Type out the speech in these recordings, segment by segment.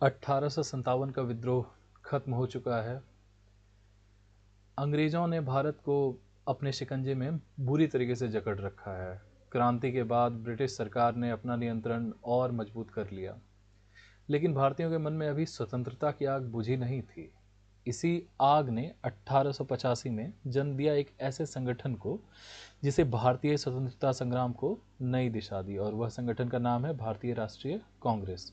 1857 का विद्रोह खत्म हो चुका है। अंग्रेजों ने भारत को अपने शिकंजे में बुरी तरीके से जकड़ रखा है। क्रांति के बाद ब्रिटिश सरकार ने अपना नियंत्रण और मजबूत कर लिया, लेकिन भारतीयों के मन में अभी स्वतंत्रता की आग बुझी नहीं थी। इसी आग ने 1885 में जन्म दिया एक ऐसे संगठन को जिसे भारतीय स्वतंत्रता संग्राम को नई दिशा दी, और वह संगठन का नाम है भारतीय राष्ट्रीय कांग्रेस।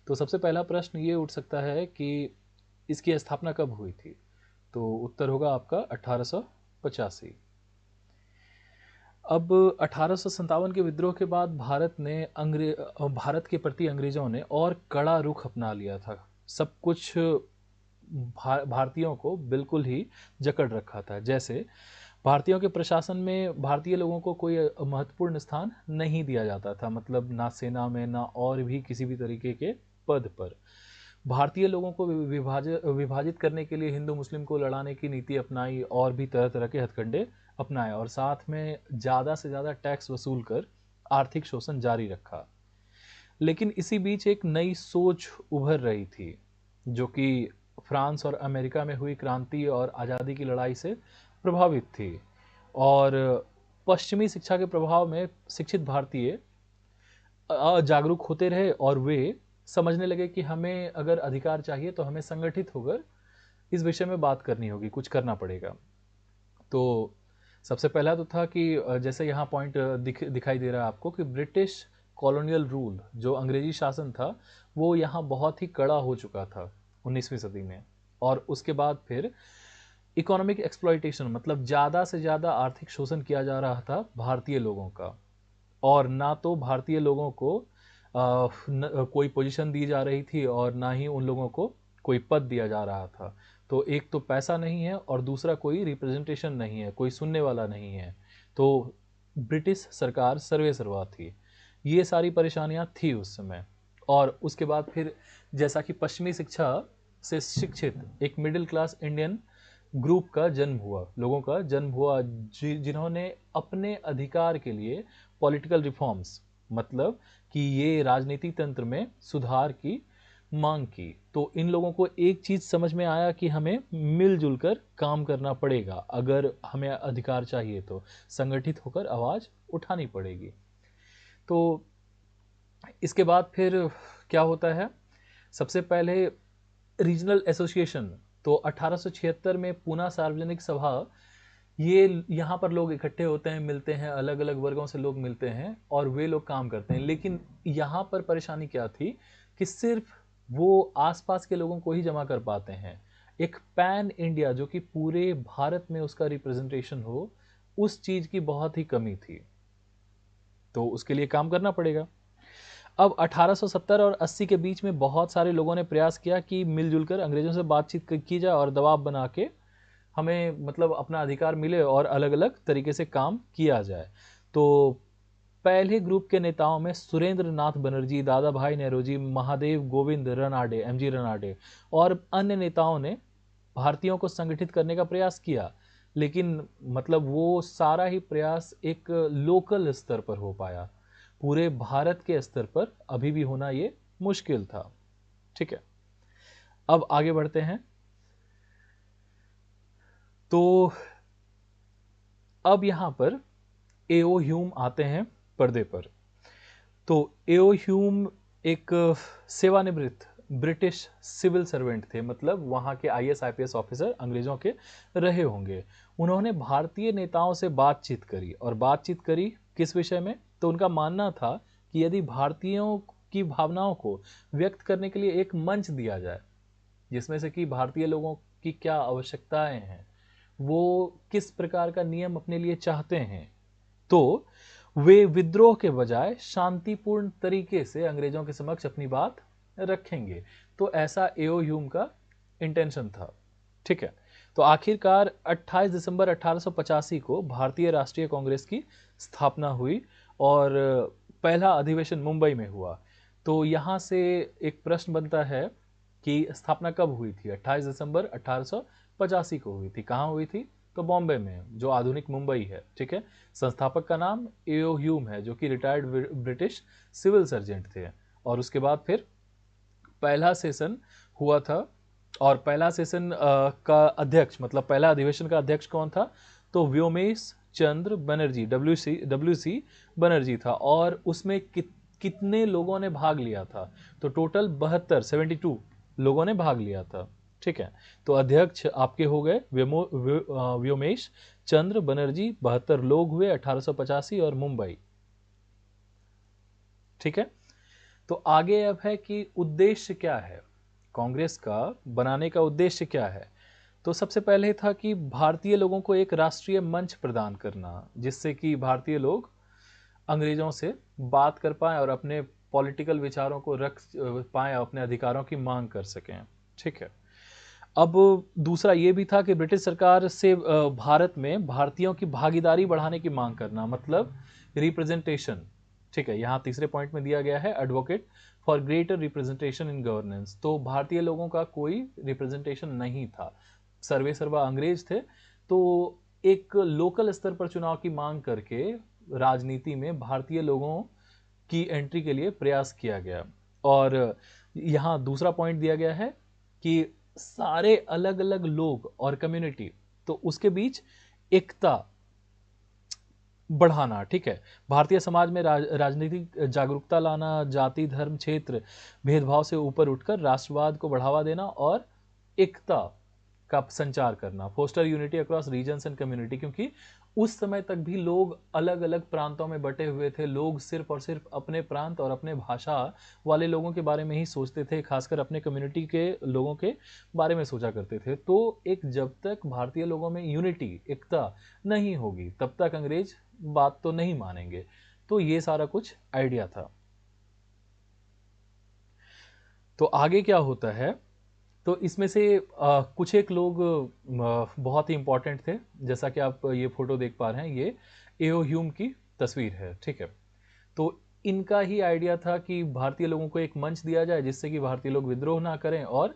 तो सबसे पहला प्रश्न ये उठ सकता है कि इसकी स्थापना कब हुई थी? तो उत्तर होगा आपका 1885। अब 1857 के विद्रोह के बाद भारत के प्रति अंग्रेजों ने और कड़ा रुख अपना लिया था। सब कुछ भारतीयों को बिल्कुल ही जकड़ रखा था। जैसे भारतीयों के प्रशासन में भारतीय लोगों को कोई महत्वपूर्ण स्थान नहीं दिया जाता था, मतलब ना सेना में ना और भी किसी भी तरीके के पद पर। भारतीय लोगों को विभाजित करने के लिए हिंदू मुस्लिम को लड़ाने की नीति अपनाई और भी तरह तरह के हथकंडे अपनाए, और साथ में ज़्यादा से ज़्यादा टैक्स वसूल कर आर्थिक शोषण जारी रखा। लेकिन इसी बीच एक नई सोच उभर रही थी, जो कि फ्रांस और अमेरिका में हुई क्रांति और आज़ादी की लड़ाई से प्रभावित थी। और पश्चिमी शिक्षा के प्रभाव में शिक्षित भारतीय जागरूक होते रहे, और वे समझने लगे कि हमें अगर अधिकार चाहिए तो हमें संगठित होकर इस विषय में बात करनी होगी, कुछ करना पड़ेगा। तो सबसे पहला तो था कि जैसे यहाँ पॉइंट दिखाई दे रहा है आपको कि ब्रिटिश कॉलोनियल रूल, जो अंग्रेजी शासन था, वो यहाँ बहुत ही कड़ा हो चुका था 19वीं सदी में। और उसके बाद फिर इकोनॉमिक एक्सप्लॉइटेशन, मतलब ज़्यादा से ज़्यादा आर्थिक शोषण किया जा रहा था भारतीय लोगों का। और ना तो भारतीय लोगों को कोई पोजीशन दी जा रही थी, और ना ही उन लोगों को कोई पद दिया जा रहा था। तो एक तो पैसा नहीं है, और दूसरा कोई रिप्रेजेंटेशन नहीं है, कोई सुनने वाला नहीं है। तो ब्रिटिश सरकार सर्वे सर्वा थी। ये सारी परेशानियां थी उस समय। और उसके बाद फिर जैसा कि पश्चिमी शिक्षा से शिक्षित एक मिडिल क्लास इंडियन ग्रुप का जन्म हुआ, लोगों का जन्म हुआ, जिन्होंने अपने अधिकार के लिए पॉलिटिकल रिफॉर्म्स, मतलब कि ये राजनीति तंत्र में सुधार की मांग की। तो इन लोगों को एक चीज समझ में आया कि हमें मिलजुल कर काम करना पड़ेगा, अगर हमें अधिकार चाहिए तो संगठित होकर आवाज उठानी पड़ेगी। तो इसके बाद फिर क्या होता है? सबसे पहले रीजनल एसोसिएशन। तो 1876 में पूना सार्वजनिक सभा, ये यहाँ पर लोग इकट्ठे होते हैं, मिलते हैं, अलग अलग वर्गों से लोग मिलते हैं और वे लोग काम करते हैं। लेकिन यहाँ पर परेशानी क्या थी कि सिर्फ वो आसपास के लोगों को ही जमा कर पाते हैं। एक पैन इंडिया, जो कि पूरे भारत में उसका रिप्रेजेंटेशन हो, उस चीज की बहुत ही कमी थी। तो उसके लिए काम करना पड़ेगा। अब 1870 और 80 के बीच में बहुत सारे लोगों ने प्रयास किया कि मिलजुल कर अंग्रेजों से बातचीत की जाए और दबाव बना के हमें मतलब अपना अधिकार मिले और अलग अलग तरीके से काम किया जाए। तो पहले ग्रुप के नेताओं में सुरेंद्र नाथ बनर्जी, दादा भाई नेहरूजी, महादेव गोविंद रनाडे, एमजी रनाडे और अन्य नेताओं ने भारतीयों को संगठित करने का प्रयास किया। लेकिन मतलब वो सारा ही प्रयास एक लोकल स्तर पर हो पाया, पूरे भारत के स्तर पर अभी भी होना ये मुश्किल था। ठीक है, अब आगे बढ़ते हैं। तो अब यहां पर एओ ह्यूम आते हैं पर्दे पर। तो एओ ह्यूम एक सेवानिवृत्त ब्रिटिश सिविल सर्वेंट थे, मतलब वहां के आईएएस आईपीएस ऑफिसर अंग्रेजों के रहे होंगे। उन्होंने भारतीय नेताओं से बातचीत करी, और बातचीत करी किस विषय में? तो उनका मानना था कि यदि भारतीयों की भावनाओं को व्यक्त करने के लिए एक मंच दिया जाए, जिसमें से कि भारतीय लोगों की क्या आवश्यकताएं हैं, वो किस प्रकार का नियम अपने लिए चाहते हैं, तो वे विद्रोह के बजाय शांतिपूर्ण तरीके से अंग्रेजों के समक्ष अपनी बात रखेंगे। तो ऐसा एओ ह्यूम का इंटेंशन था। ठीक है, तो आखिरकार 28 दिसंबर 1885 को भारतीय राष्ट्रीय कांग्रेस की स्थापना हुई, और पहला अधिवेशन मुंबई में हुआ। तो यहां से एक प्रश्न बनता है कि स्थापना कब हुई थी? 28 दिसंबर 1885 को हुई थी। कहाँ हुई थी? तो बॉम्बे में, जो आधुनिक मुंबई है। ठीक है, संस्थापक का नाम एओ ह्यूम है, जो कि रिटायर्ड ब्रिटिश सिविल सर्जेंट थे। और उसके बाद फिर पहला सेशन हुआ था और पहला सेशन का अध्यक्ष मतलब पहला अधिवेशन का अध्यक्ष कौन था? तो व्योमेश चंद्र बनर्जी, डब्ल्यू सी बनर्जी था। और उसमें कितने लोगों ने भाग लिया था? तो टोटल 72 लोगों ने भाग लिया था। ठीक है, तो अध्यक्ष आपके हो गए व्योमेश चंद्र बनर्जी, 72 लोग हुए, 1885 और मुंबई। ठीक है, तो आगे अब है कि उद्देश्य क्या है कांग्रेस का, बनाने का उद्देश्य क्या है? तो सबसे पहले था कि भारतीय लोगों को एक राष्ट्रीय मंच प्रदान करना, जिससे कि भारतीय लोग अंग्रेजों से बात कर पाएं और अपने पॉलिटिकल विचारों को रख पाएं, अपने अधिकारों की मांग कर सकें। ठीक है, अब दूसरा ये भी था कि ब्रिटिश सरकार से भारत में भारतीयों की भागीदारी बढ़ाने की मांग करना, मतलब रिप्रेजेंटेशन। ठीक है, यहाँ तीसरे पॉइंट में दिया गया है advocate for greater representation in governance. तो भारतीय लोगों का कोई रिप्रेजेंटेशन नहीं था, सर्वे सर्वा अंग्रेज थे। तो एक लोकल स्तर पर चुनाव की मांग करके राजनीति में भारतीय लोगों की एंट्री के लिए प्रयास किया गया। और यहाँ दूसरा पॉइंट दिया गया है कि सारे अलग अलग लोग और कम्युनिटी, तो उसके बीच एकता बढ़ाना। ठीक है, भारतीय समाज में राजनीतिक जागरूकता लाना, जाति धर्म क्षेत्र भेदभाव से ऊपर उठकर राष्ट्रवाद को बढ़ावा देना और एकता का संचार करना, foster unity across regions and community. क्योंकि उस समय तक भी लोग अलग अलग प्रांतों में बटे हुए थे, लोग सिर्फ और सिर्फ अपने प्रांत और अपने भाषा वाले लोगों के बारे में ही सोचते थे, खासकर अपने कम्युनिटी के लोगों के बारे में सोचा करते थे। तो एक जब तक भारतीय लोगों में यूनिटी एकता नहीं होगी तब तक अंग्रेज बात तो नहीं मानेंगे। तो ये सारा कुछ आइडिया था। तो आगे क्या होता है, तो इसमें से कुछ एक लोग बहुत ही इंपॉर्टेंट थे, जैसा कि आप ये फोटो देख पा रहे हैं, ये एओ ह्यूम की तस्वीर है। ठीक है, तो इनका ही आइडिया था कि भारतीय लोगों को एक मंच दिया जाए जिससे कि भारतीय लोग विद्रोह ना करें और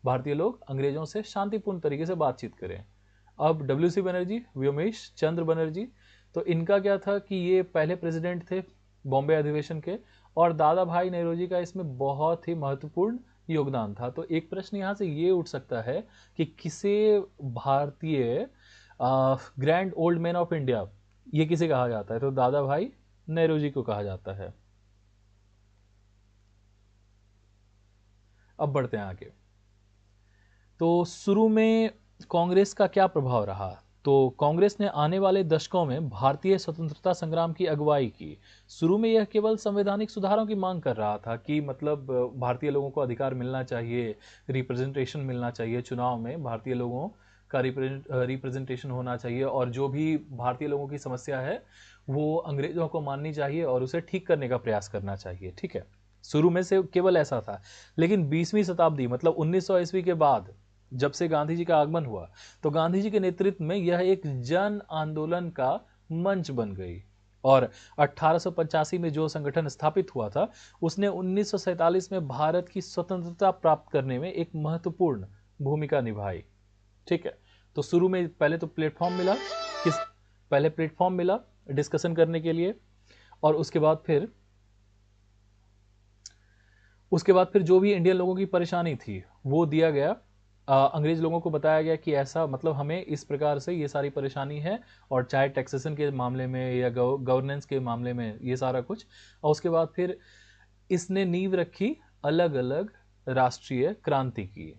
भारतीय लोग अंग्रेजों से शांतिपूर्ण तरीके से बातचीत करें। अब डब्ल्यू.सी. बनर्जी, व्योमेश चंद्र बनर्जी, तो इनका क्या था कि ये पहले प्रेसिडेंट थे बॉम्बे अधिवेशन के, और दादा भाई नेहरूजी का इसमें बहुत ही महत्वपूर्ण योगदान था। तो एक प्रश्न यहाँ से ये उठ सकता है कि किसे भारतीय grand old man of India ये किसे कहा जाता है? तो दादा भाई नेहरूजी को कहा जाता है। अब बढ़ते हैं आगे। तो शुरू में कांग्रेस का क्या प्रभाव रहा? तो कांग्रेस ने आने वाले दशकों में भारतीय स्वतंत्रता संग्राम की अगुवाई की। शुरू में यह केवल संवैधानिक सुधारों की मांग कर रहा था कि मतलब भारतीय लोगों को अधिकार मिलना चाहिए, रिप्रेजेंटेशन मिलना चाहिए, चुनाव में भारतीय लोगों का रिप्रेजेंटेशन होना चाहिए, और जो भी भारतीय लोगों की समस्या है वो अंग्रेजों को माननी चाहिए और उसे ठीक करने का प्रयास करना चाहिए। ठीक है, शुरू में से केवल ऐसा था। लेकिन 20वीं शताब्दी मतलब 1900 ईस्वी के बाद जब से गांधी जी का आगमन हुआ, तो गांधी जी के नेतृत्व में यह एक जन आंदोलन का मंच बन गई। और 1885 में जो संगठन स्थापित हुआ था उसने 1947 में भारत की स्वतंत्रता प्राप्त करने में एक महत्वपूर्ण भूमिका निभाई। ठीक है, तो शुरू में पहले तो प्लेटफॉर्म मिला, किस पहले प्लेटफॉर्म मिला डिस्कशन करने के लिए, और उसके बाद फिर जो भी इंडियन लोगों की परेशानी थी वो दिया गया। अंग्रेज लोगों को बताया गया कि ऐसा मतलब हमें इस प्रकार से ये सारी परेशानी है, और चाहे टैक्सेशन के मामले में या गवर्नेंस के मामले में ये सारा कुछ। और उसके बाद फिर इसने नींव रखी अलग अलग राष्ट्रीय क्रांति की।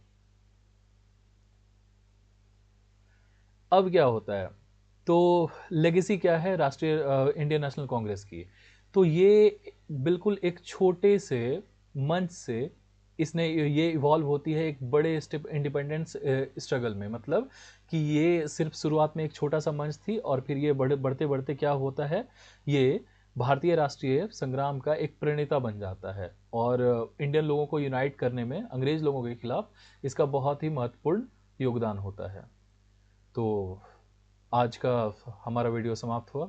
अब क्या होता है, तो लेगेसी क्या है राष्ट्रीय इंडियन नेशनल कांग्रेस की? तो ये बिल्कुल एक छोटे से मंच से इसने ये इवॉल्व होती है एक बड़े स्टेप इंडिपेंडेंस स्ट्रगल में। मतलब कि ये सिर्फ शुरुआत में एक छोटा सा मंच थी, और फिर ये बढ़ते बढ़ते क्या होता है, ये भारतीय राष्ट्रीय संग्राम का एक प्रणेता बन जाता है, और इंडियन लोगों को यूनाइट करने में अंग्रेज लोगों के खिलाफ इसका बहुत ही महत्वपूर्ण योगदान होता है। तो आज का हमारा वीडियो समाप्त हुआ।